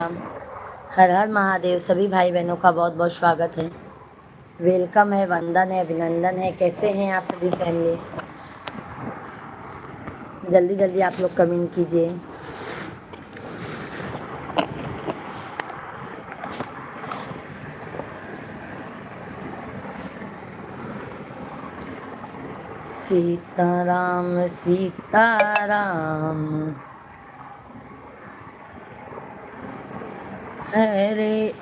हर हर महादेव। सभी भाई बहनों का बहुत बहुत स्वागत है, वेलकम है, वंदन है, अभिनंदन है। कैसे हैं आप सभी फैमिली? जल्दी जल्दी आप लोग कमेंट कीजिए। सीताराम सीताराम हरे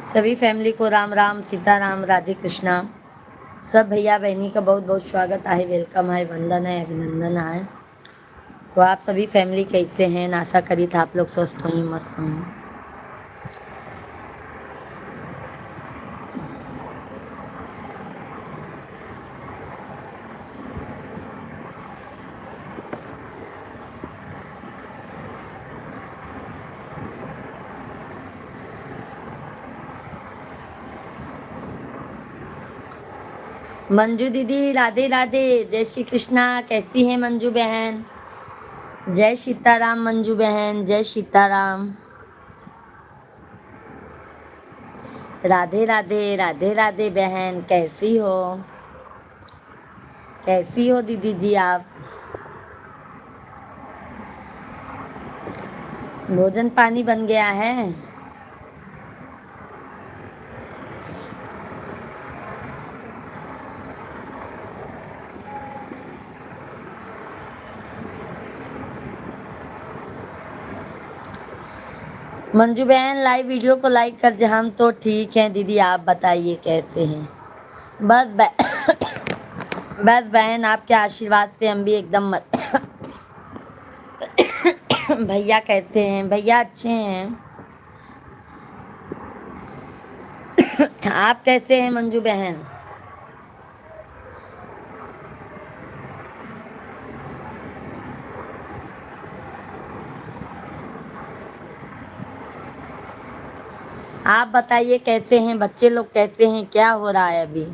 सभी फैमिली को राम राम, सीताराम, राधे कृष्णा। सब भैया बहनी का बहुत बहुत स्वागत है, वेलकम है, वंदन है, अभिनंदन है। तो आप सभी फैमिली कैसे हैं? आशा करी था आप लोग स्वस्थ हों, मस्त हों। मंजू दीदी राधे राधे, जय श्री कृष्णा। कैसी हैं मंजू बहन? जय सीताराम मंजू बहन, जय सीताराम। राधे राधे, राधे राधे बहन, कैसी हो? कैसी हो दीदी जी आप? भोजन पानी बन गया है? मंजू बहन लाइव वीडियो को लाइक कर दे। हम तो ठीक हैं दीदी, आप बताइए कैसे हैं? बस बस बहन आपके आशीर्वाद से हम भी एकदम भैया कैसे हैं? भैया अच्छे हैं। आप कैसे हैं मंजू बहन? आप बताइए कैसे हैं? बच्चे लोग कैसे हैं? क्या हो रहा है अभी?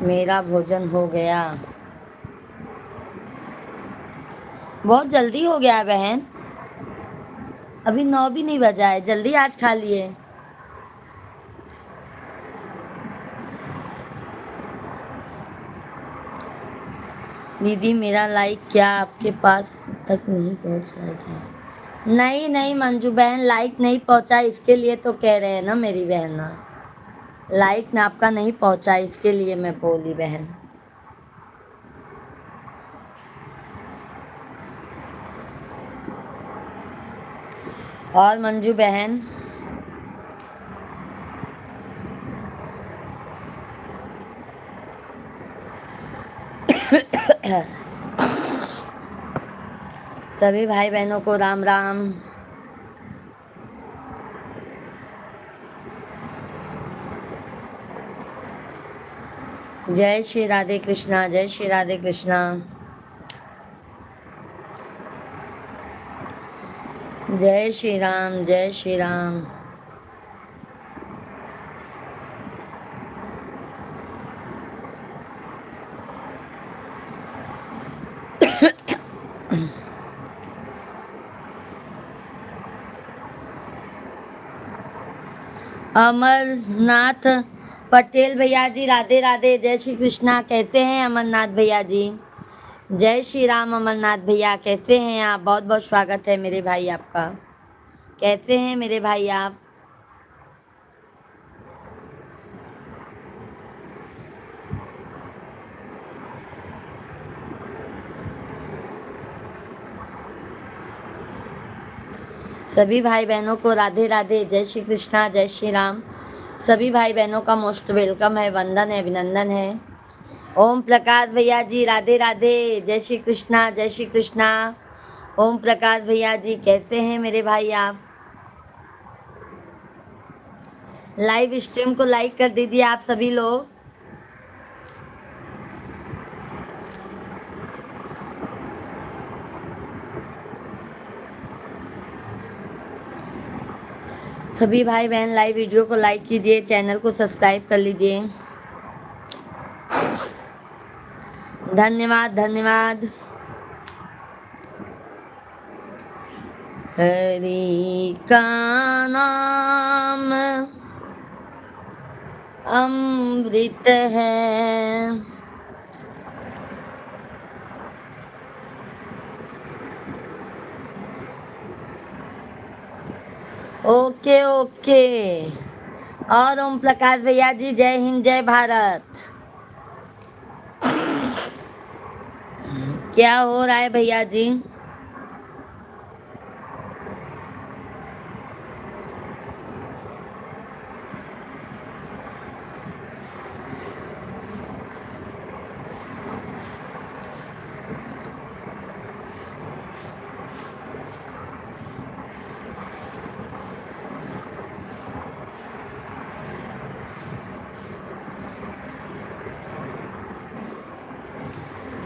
मेरा भोजन हो गया। बहुत जल्दी हो गया है बहन, अभी 9 भी नहीं बजा है, जल्दी आज खा लिए। दीदी मेरा लाइक क्या आपके पास तक नहीं पहुंच रहा है क्या? नहीं नहीं मंजू बहन, लाइक नहीं पहुंचा, इसके लिए तो कह रहे हैं ना मेरी बहन। लाइक ना आपका नहीं पहुंचा, इसके लिए मैं बोली बहन। और मंजू बहन सभी भाई बहनों को राम राम। जय श्री राधे कृष्णा, जय श्री राधे कृष्णा। जय श्री राम, जय श्री राम। अमरनाथ पटेल भैया जी राधे राधे, जय श्री कृष्णा। कैसे हैं अमरनाथ भैया जी? जय श्री राम अमरनाथ भैया, कैसे हैं आप? बहुत बहुत स्वागत है मेरे भाई आपका। कैसे हैं मेरे भाई आप? सभी भाई बहनों को राधे राधे, जय श्री कृष्णा, जय श्री राम। सभी भाई बहनों का मोस्ट वेलकम है, वंदन है, अभिनंदन है। ओम प्रकाश भैया जी राधे राधे, जय श्री कृष्णा, जय श्री कृष्णा। ओम प्रकाश भैया जी कैसे हैं मेरे भाई आप? लाइव स्ट्रीम को लाइक कर दीजिए आप सभी लोग। सभी भाई बहन लाइव वीडियो को लाइक कीजिए, चैनल को सब्सक्राइब कर लीजिए। धन्यवाद धन्यवाद। हरि का नाम अमृत है, ओके ओके। और ओम प्रकाश भैया जी जय हिंद जय भारत। क्या हो रहा है भैया जी?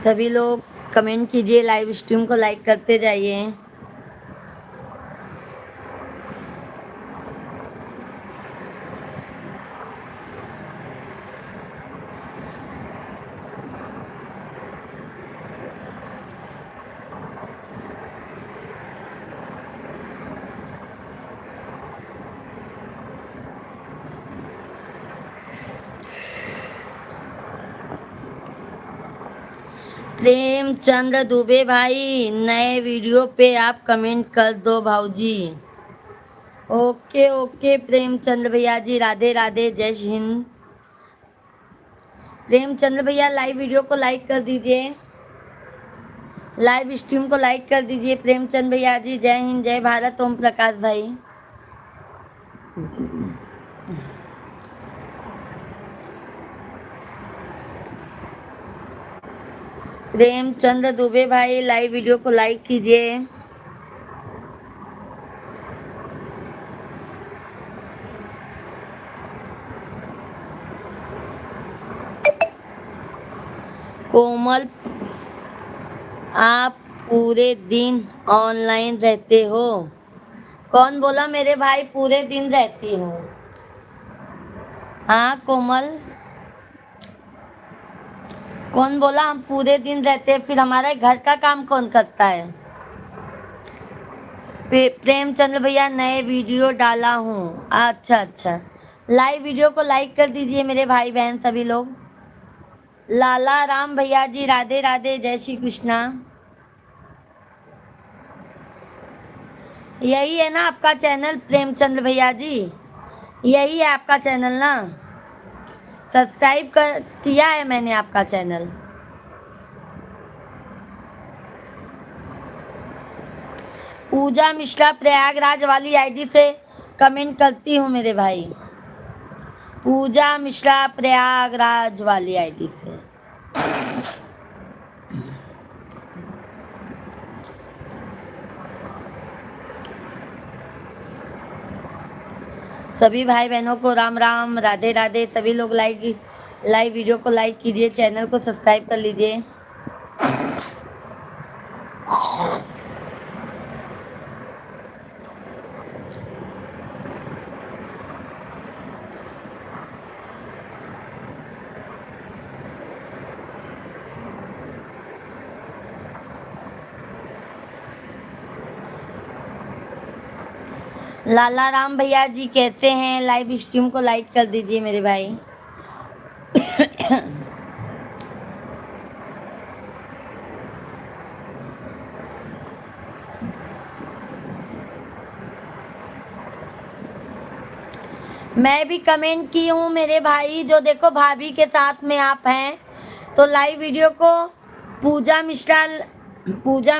सभी लोग कमेंट कीजिए, लाइव स्ट्रीम को लाइक करते जाइए। प्रेमचंद दुबे भाई नए वीडियो पे आप कमेंट कर दो भाऊजी। ओके ओके प्रेमचंद भैया जी, राधे राधे, जय हिंद। प्रेमचंद भैया लाइव वीडियो को लाइक कर दीजिए, लाइव स्ट्रीम को लाइक कर दीजिए। प्रेमचंद भैया जी जय हिंद जय भारत। ओम प्रकाश भाई प्रेमचंद दुबे भाई लाइव वीडियो को लाइक कीजिए। कोमल आप पूरे दिन ऑनलाइन रहते हो? कौन बोला मेरे भाई पूरे दिन रहती हूँ? हाँ कोमल, कौन बोला हम पूरे दिन रहते हैं? फिर हमारे घर का काम कौन करता है? प्रेमचंद्र भैया नए वीडियो डाला हूँ। अच्छा अच्छा, लाइव वीडियो को लाइक कर दीजिए मेरे भाई बहन सभी लोग। लाला राम भैया जी राधे राधे, जय श्री कृष्णा। यही है ना आपका चैनल प्रेमचंद्र भैया जी? यही है आपका चैनल ना? सब्सक्राइब कर किया है मैंने आपका चैनल। पूजा मिश्रा प्रयागराज वाली आईडी से कमेंट करती हूँ मेरे भाई। पूजा मिश्रा प्रयागराज वाली आईडी से। सभी भाई बहनों को राम राम, राधे राधे। सभी लोग लाइव वीडियो को लाइक कीजिए, चैनल को सब्सक्राइब कर लीजिए। लाला राम भैया जी कैसे हैं? लाइव स्ट्रीम को लाइक कर दीजिए मेरे भाई। मैं भी कमेंट की हूँ मेरे भाई, जो देखो भाभी के साथ में आप हैं तो लाइव वीडियो को पूजा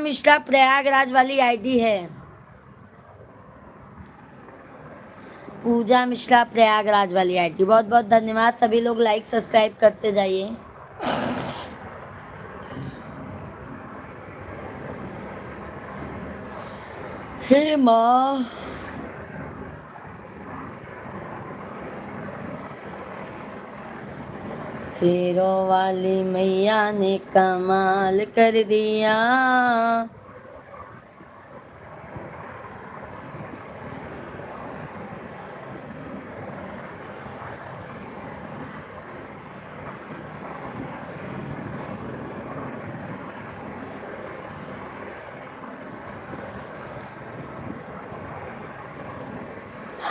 मिश्रा प्रयागराज वाली आईडी है। पूजा मिश्रा प्रयागराज वाली आईडी। बहुत बहुत धन्यवाद। सभी लोग लाइक सब्सक्राइब करते जाइए। हे माँ, शेरों वाली मैया ने कमाल कर दिया।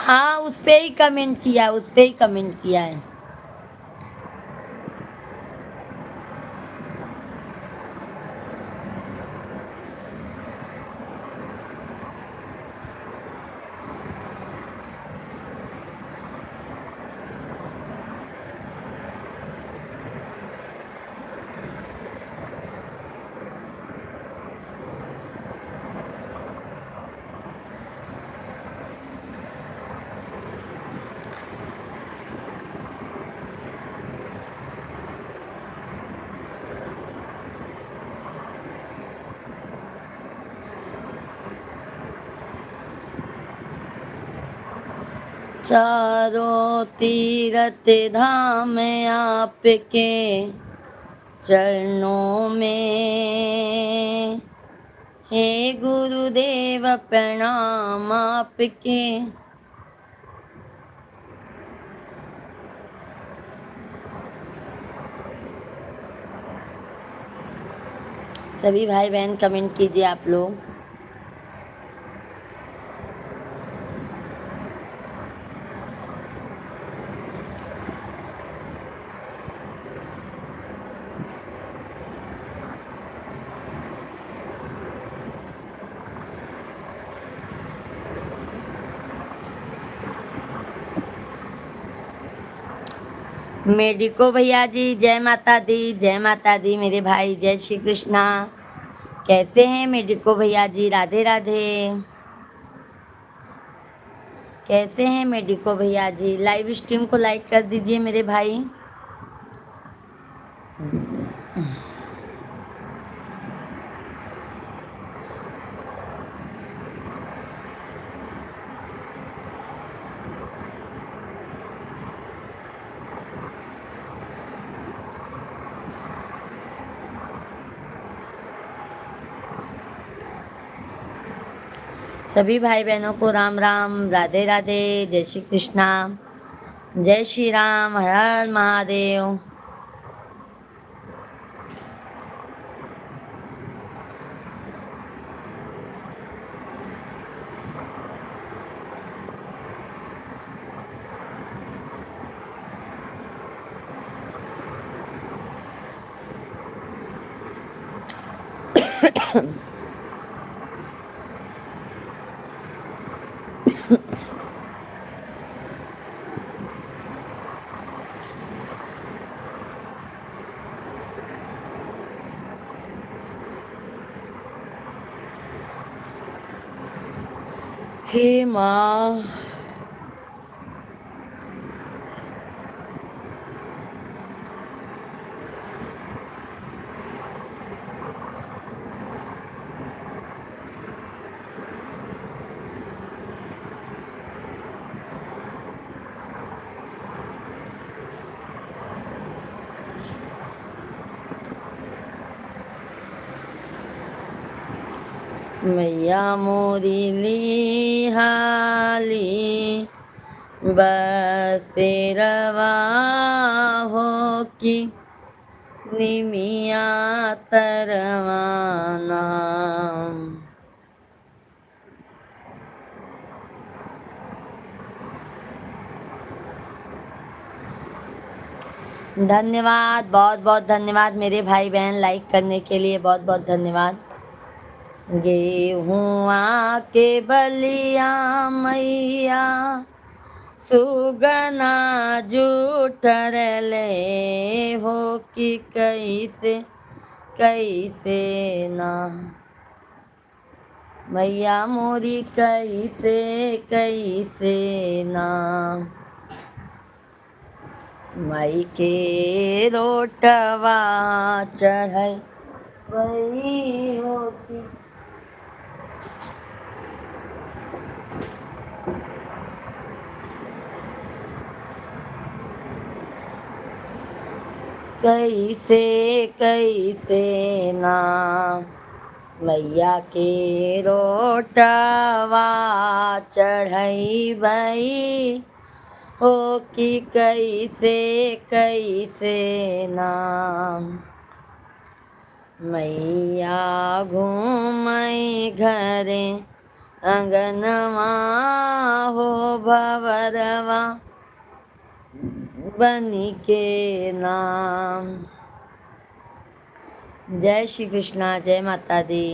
हाँ, उस पे ही कमेंट किया, उस पे ही कमेंट किया है। चारों तीरथ धाम आपके चरणों में, हे गुरुदेव प्रणाम आपके। सभी भाई बहन कमेंट कीजिए आप लोग। मेडिको भैया जी जय माता दी, जय माता दी मेरे भाई, जय श्री कृष्णा। कैसे हैं मेडिको भैया जी? राधे राधे। कैसे हैं मेडिको भैया जी? लाइव स्ट्रीम को लाइक कर दीजिए मेरे भाई। सभी भाई बहनों को राम राम, राधे राधे, जय श्री कृष्णा, जय श्री राम, हर हर महादेव। हे माँ, मैया मोरी ली हाली बसेरवा हो की निमिया तरवाना। धन्यवाद, बहुत बहुत धन्यवाद मेरे भाई बहन, लाइक करने के लिए बहुत बहुत धन्यवाद। गेहुआ के बलिया मैया सुगना जूठर ले हो कि कैसे कैसे ना, मैया मोरी कैसे कैसे ना, माई के रोटवा चढ़ वही होती। कैसे कैसे ना मैया के रोटवा चढ़ई बई हो कि कैसे कैसे नाम मैया घूमई घरे अंगनवा हो भवरवा बनी के नाम। जय श्री कृष्णा, जय माता दी।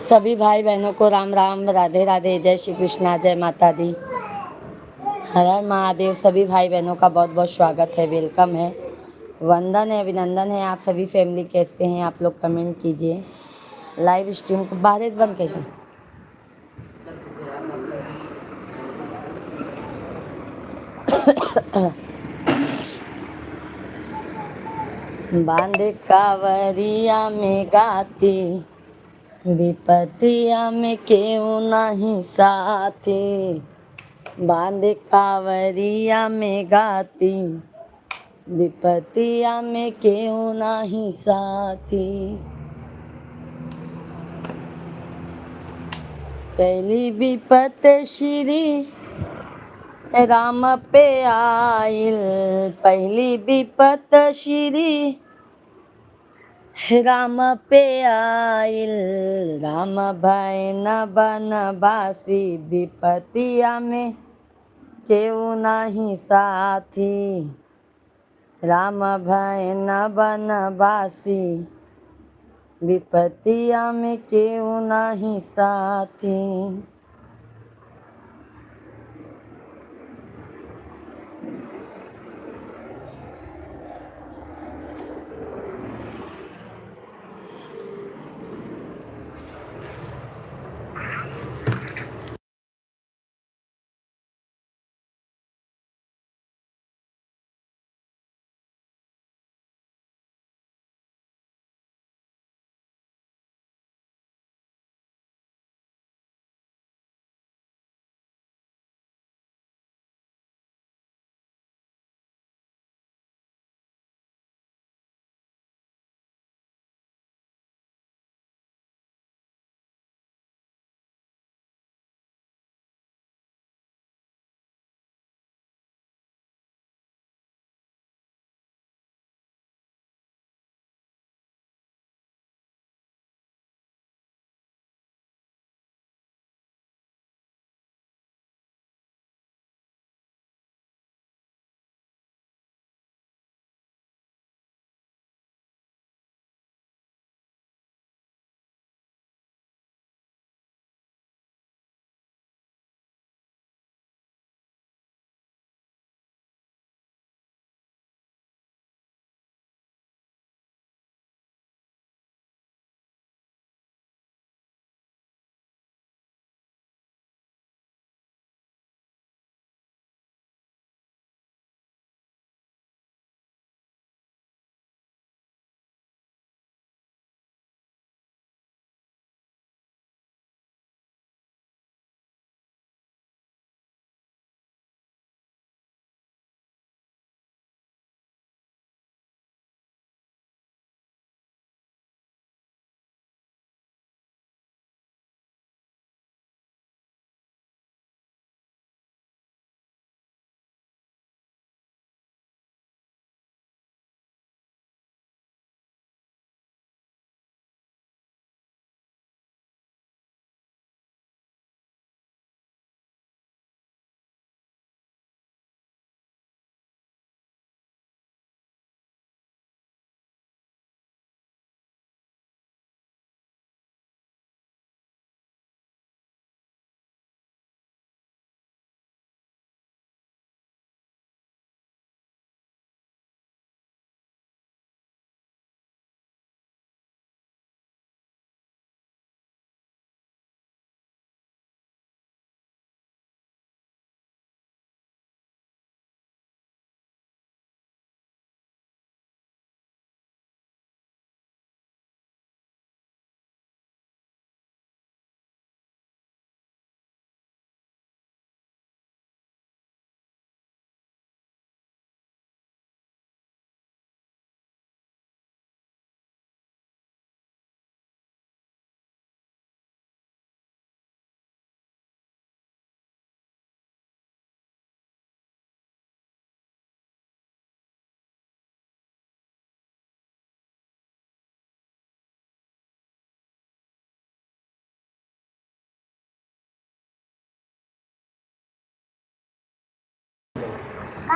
सभी भाई बहनों को राम राम, राधे राधे, जय श्री कृष्णा, जय माता दी। हर हर महादेव। सभी भाई बहनों का बहुत बहुत स्वागत है, वेलकम है, वंदन है, अभिनंदन है। आप सभी फैमिली कैसे हैं? आप लोग कमेंट कीजिए। लाइव स्ट्रीम को बाहर बंद कीजिए। बांधे कावरिया में गाती, विपतिया में क्यों नहीं साथी। बांधे कावरिया में गाती, विपतिया में क्यों नहीं साथी। पहली विपत श्री राम पे आइल, पहली विपत श्री राम पे आइल। राम भय न बनवासी, विपतिया में केहू नहीं साथी। राम भय न बनवासी, विपतिया में केहू नहीं साथी।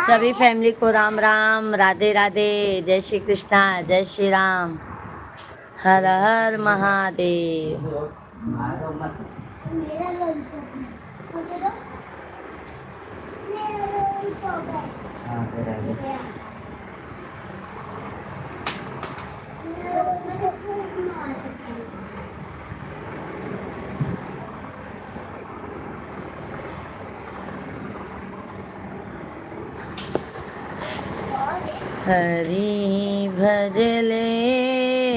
सभी फैमिली को राम राम, राधे राधे, जय श्री कृष्णा, जय श्री राम, हर हर महादेव। मेरा लॉलीपॉप मुझे दो। मेरा लॉलीपॉप है। हाँ तेरा है। मैं इसको मार सकती हूँ। हरि भजले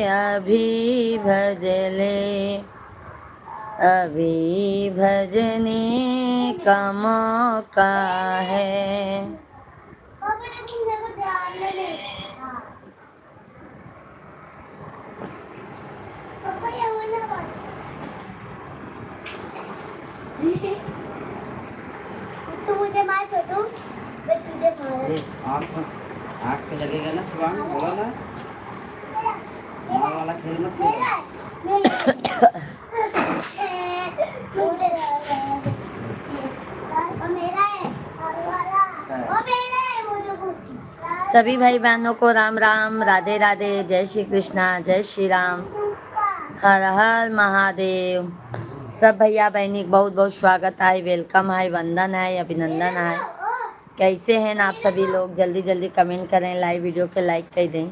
अभी भजले, अभी भजने का मौका है। पापा ने तुम मेरे को ध्यान में नहीं। हाँ। पापा ये वाला बात। तू मुझे मार छोटू, मैं तुझे मारूँ। आँख पे लगेगा ना सुबह में बोला ना मार वाला खेल मत खेलो। सभी भाई बहनों को राम राम, राधे राधे, जय श्री कृष्णा, जय श्री राम, हर हर महादेव। सब भैया बहनी बहुत बहुत स्वागत है, वेलकम है, वंदन है, अभिनंदन है। कैसे हैं आप सभी लोग? जल्दी जल्दी कमेंट करें, लाइव वीडियो के लाइक कर दें।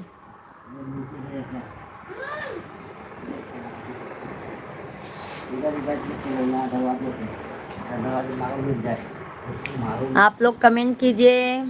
आप लोग कमेंट कीजिए।